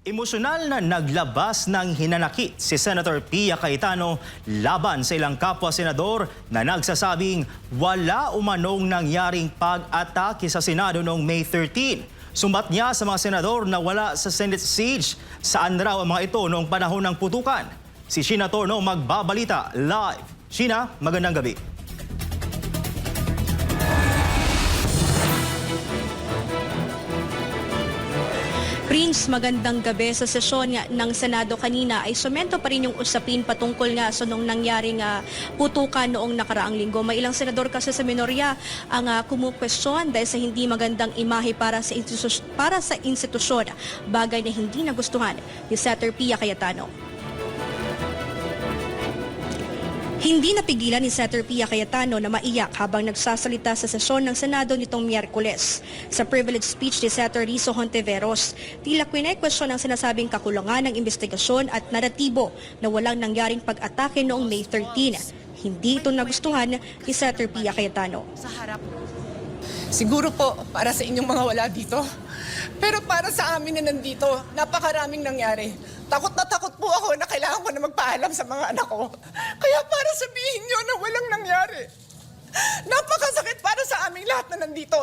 Emosyonal na naglabas ng hinanakit si Senator Pia Cayetano laban sa ilang kapwa-senador na nagsasabing wala umanong nangyaring pag-atake sa Senado noong May 13. Sumbat niya sa mga senador na wala sa Senate siege. Saan raw ang mga ito noong panahon ng putukan? Si Sheena Torno magbabalita live. Sheena, magandang gabi. Prince, magandang gabi. Sa sesyon ng Senado kanina ay sumento pa rin yung usapin patungkol nga sa nung nangyaring putukan noong nakaraang linggo. May ilang senador kasi sa minorya ang kumukwestiyon dahil sa hindi magandang imahe para sa institusyon, bagay na hindi nagustuhan ni Senator Pia Cayetano. Hindi napigilan ni Senator Pia Cayetano na maiyak habang nagsasalita sa sesyon ng Senado nitong Miyerkules. Sa privilege speech ni Senator Rizzo Hontiveros, tila kwestiyon ang sinasabing kakulangan ng investigasyon at naratibo na walang nangyaring pag-atake noong May 13. Hindi ito nagustuhan ni Senator Pia Cayetano. Sa harap. Siguro po para sa inyong mga wala dito. Pero para sa amin na nandito, napakaraming nangyari. Takot na takot po ako na kailangan ko na magpaalam sa mga anak ko. Kaya para sabihin nyo na walang nangyari. Napakasakit para sa aming lahat na nandito.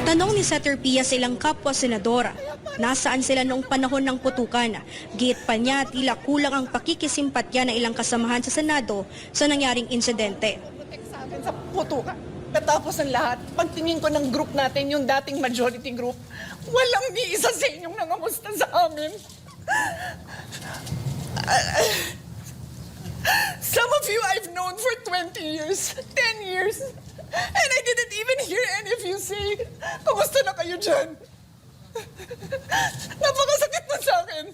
Tanong ni Senator Pia sa ilang kapwa-senador, nasaan sila noong panahon ng putukan? Giit pa niya, tila kulang ang pakikisimpatya ng ilang kasamahan sa Senado sa nangyaring insidente. Sa akin sa putukan. Katapos ng lahat, pagtingin ko ng group natin, yung dating majority group, walang ni isa sa inyong nangamusta sa amin. Some of you I've known for 20 years, 10 years, and I didn't even hear any of you say, kumusta na kayo dyan? Napakasakit na sa akin.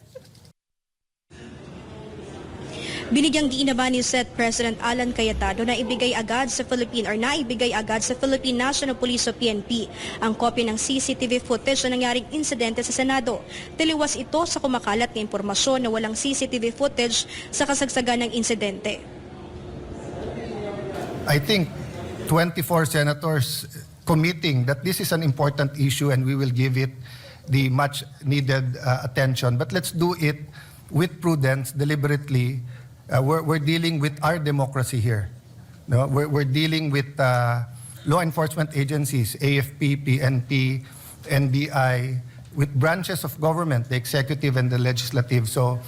Binigyang diin naman ni Senate President Alan Cayetano na naibigay agad sa Philippine National Police o PNP ang kopya ng CCTV footage na nangyaring insidente sa Senado. Taliwas ito sa kumakalat na impormasyon na walang CCTV footage sa kasagsagan ng insidente. I think 24 senators committing that this is an important issue and we will give it the much needed attention. But let's do it with prudence, deliberately. We're dealing with our democracy here. No? We're dealing with law enforcement agencies, AFP, PNP, NBI, with branches of government, the executive and the legislative. So,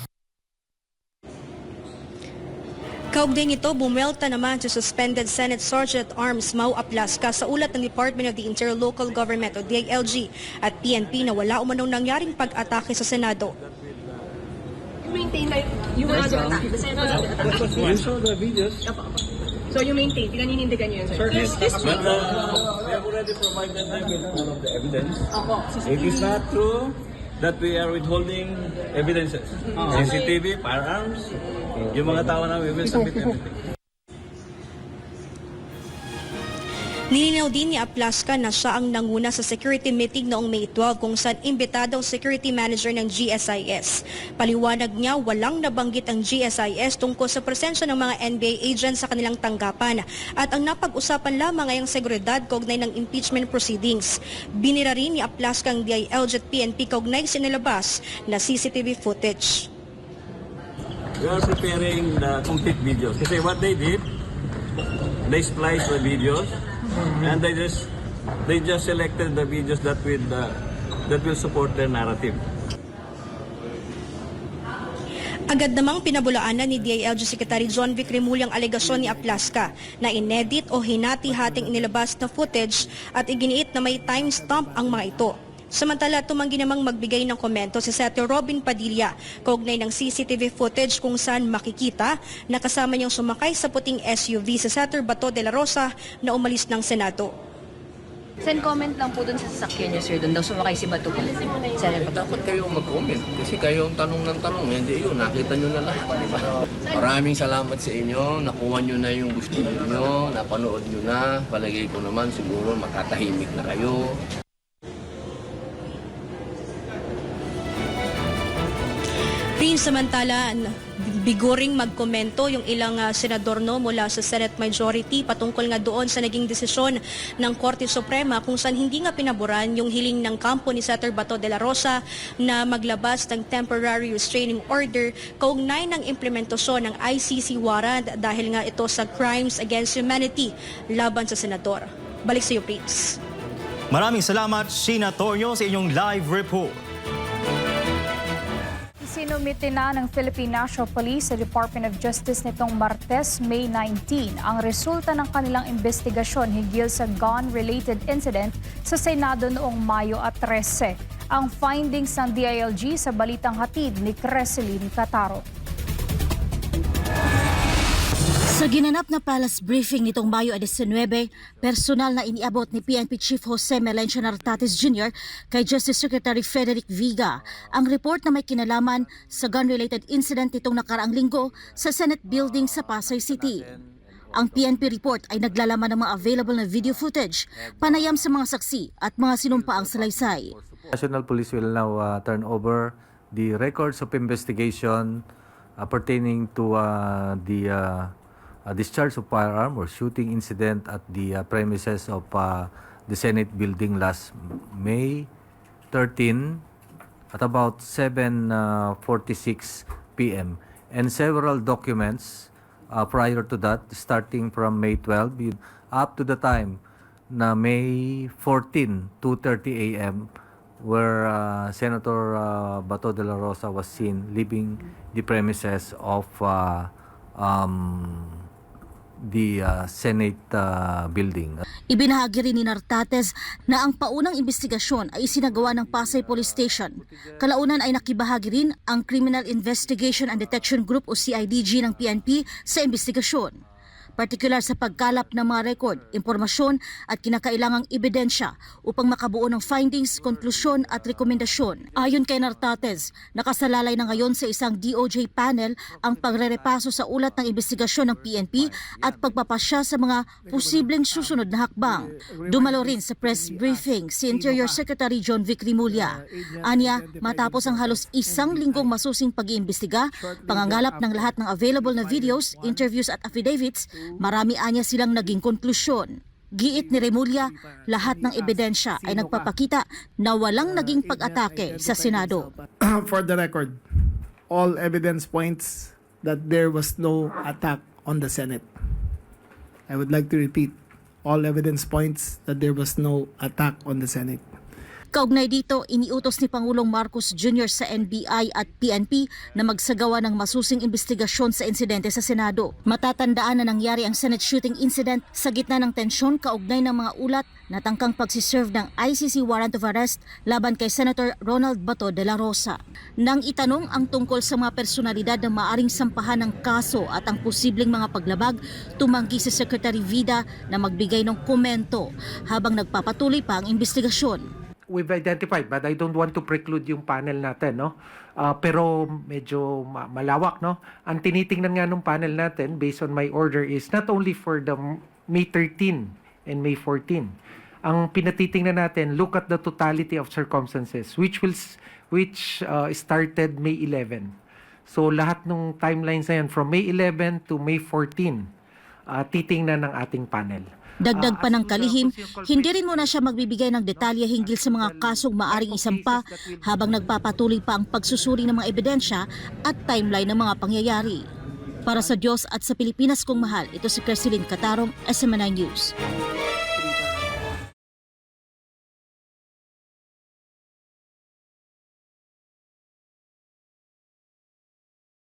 Kaugnay nito, bumwelta naman si Suspended Senate Sergeant at Arms Mau Aplasca sa ulat ng Department of the Interior Local Government o DILG at PNP na wala umanong nangyaring pag-atake sa Senado. Maintain like you were under attack. The Senate was under attack. You saw the videos. So you maintain, pinaninindigan nyo yun, sir? But we have already provided them with all of the evidence. It is not true that we are withholding evidences. CCTV, firearms, yung mga tao na we will submit everything. Nilinaw din ni Aplasca na siya ang nanguna sa security meeting noong May 12 kung saan imbitado ang security manager ng GSIS. Paliwanag niya walang nabanggit ang GSIS tungkol sa presensya ng mga NBA agents sa kanilang tanggapan at ang napag-usapan lamang ay ang seguridad kaugnay ng impeachment proceedings. Binira rin ni Aplasca ang DILG at PNP kaugnay sinilabas na CCTV footage. We are preparing the complete videos. Kasi what they did, they spliced the videos. And they just selected the videos that will support their narrative. Agad namang pinabulaanan ni DILG Secretary John Vic Remulla ang alegasyon ni Aplasca na inedit o hinati-hating inilabas na footage at iginiit na may timestamp ang mga ito. Samantala, tumanggi namang magbigay ng komento si Senator Robin Padilla kaugnay ng CCTV footage kung saan makikita na kasama niyang sumakay sa puting SUV si Senator Bato de la Rosa na umalis ng Senado. Send comment lang po dun sa sasakyan niyo, sir. Doon daw sumakay si Bato. Dapat kayong mag-comment kasi kayong tanong ng tanong. Hindi yun, nakita nyo na lahat. Diba? Maraming salamat sa inyo. Nakuha nyo na yung gusto nyo. Napanood nyo na. Palagay ko naman siguro makatahimik na kayo. Dean, samantala, biguring magkomento yung ilang senador mula sa Senate Majority patungkol nga doon sa naging desisyon ng Korte Suprema kung saan hindi nga pinaboran yung hiling ng kampo ni Senator Bato de la Rosa na maglabas ng temporary restraining order kaugnay ng implementasyon ng ICC warrant dahil nga ito sa crimes against humanity laban sa senador. Balik sa iyo, Prince. Maraming salamat, Sheena Torrio, sa inyong live report. Sinumite na ng Philippine National Police sa Department of Justice nitong Martes, May 19, ang resulta ng kanilang investigasyon hinggil sa gun-related incident sa Senado noong Mayo 13. Ang findings ng DILG sa balitang hatid ni Creseline Cataro. Sa ginanap na palace briefing nitong Mayo 19, personal na iniabot ni PNP Chief Jose Melencio Nartates Jr. kay Justice Secretary Frederick Viga ang report na may kinalaman sa gun-related incident nitong nakaraang linggo sa Senate Building sa Pasay City. Ang PNP report ay naglalaman ng mga available na video footage, panayam sa mga saksi at mga sinumpaang salaysay. National Police will now turn over the records of investigation pertaining to the discharge of firearm or shooting incident at the premises of the Senate building last May 13 at about 7:46 p.m. and several documents prior to that, starting from May 12 up to the time na May 14, 2:30 a.m. where Senator Bato de la Rosa was seen leaving the premises of the Senate building. Ibinahagi rin ni Nartates na ang paunang investigasyon ay isinagawa ng Pasay Police Station. Kalaunan ay nakibahagi rin ang Criminal Investigation and Detection Group o CIDG ng PNP sa investigasyon. Partikular sa pagkalap ng mga record, impormasyon at kinakailangang ebidensya upang makabuo ng findings, konklusyon at rekomendasyon. Ayon kay Nartates, nakasalalay na ngayon sa isang DOJ panel ang pagrerepaso sa ulat ng investigasyon ng PNP at pagpapasya sa mga posibleng susunod na hakbang. Dumalo rin sa press briefing si Interior Secretary John Vic Rimulya. Anya, matapos ang halos isang linggong masusing pag-iimbestiga, pangangalap ng lahat ng available na videos, interviews at affidavits, marami anya silang naging konklusyon. Giit ni Remulla, lahat ng ebidensya ay nagpapakita na walang naging pag-atake sa Senado. For the record, all evidence points that there was no attack on the Senate. I would like to repeat, all evidence points that there was no attack on the Senate. Kaugnay dito, iniutos ni Pangulong Marcos Jr. sa NBI at PNP na magsagawa ng masusing investigasyon sa insidente sa Senado. Matatandaan na nangyari ang Senate shooting incident sa gitna ng tensyon kaugnay ng mga ulat na tangkang pagsiserve ng ICC warrant of arrest laban kay Senator Ronald Bato de la Rosa. Nang itanong ang tungkol sa mga personalidad na maaring sampahan ng kaso at ang posibleng mga paglabag, tumanggi si Secretary Vida na magbigay ng komento habang nagpapatuloy pa ang investigasyon. We've identified, but I don't want to preclude yung panel natin, no? Pero medyo malawak, no? Ang tinitingnan nga ng panel natin, based on my order, is not only for the May 13 and May 14. Ang pinatitingnan natin, look at the totality of circumstances, which started May 11. So lahat ng timelines na yan, from May 11 to May 14, titingnan ng ating panel. Dagdag pa ng kalihim, hindi rin muna siya magbibigay ng detalye hinggil sa mga kasong maaring isampa habang nagpapatuloy pa ang pagsusuri ng mga ebidensya at timeline ng mga pangyayari. Para sa Diyos at sa Pilipinas kong mahal, ito si Creseline Cataro, SMNI News.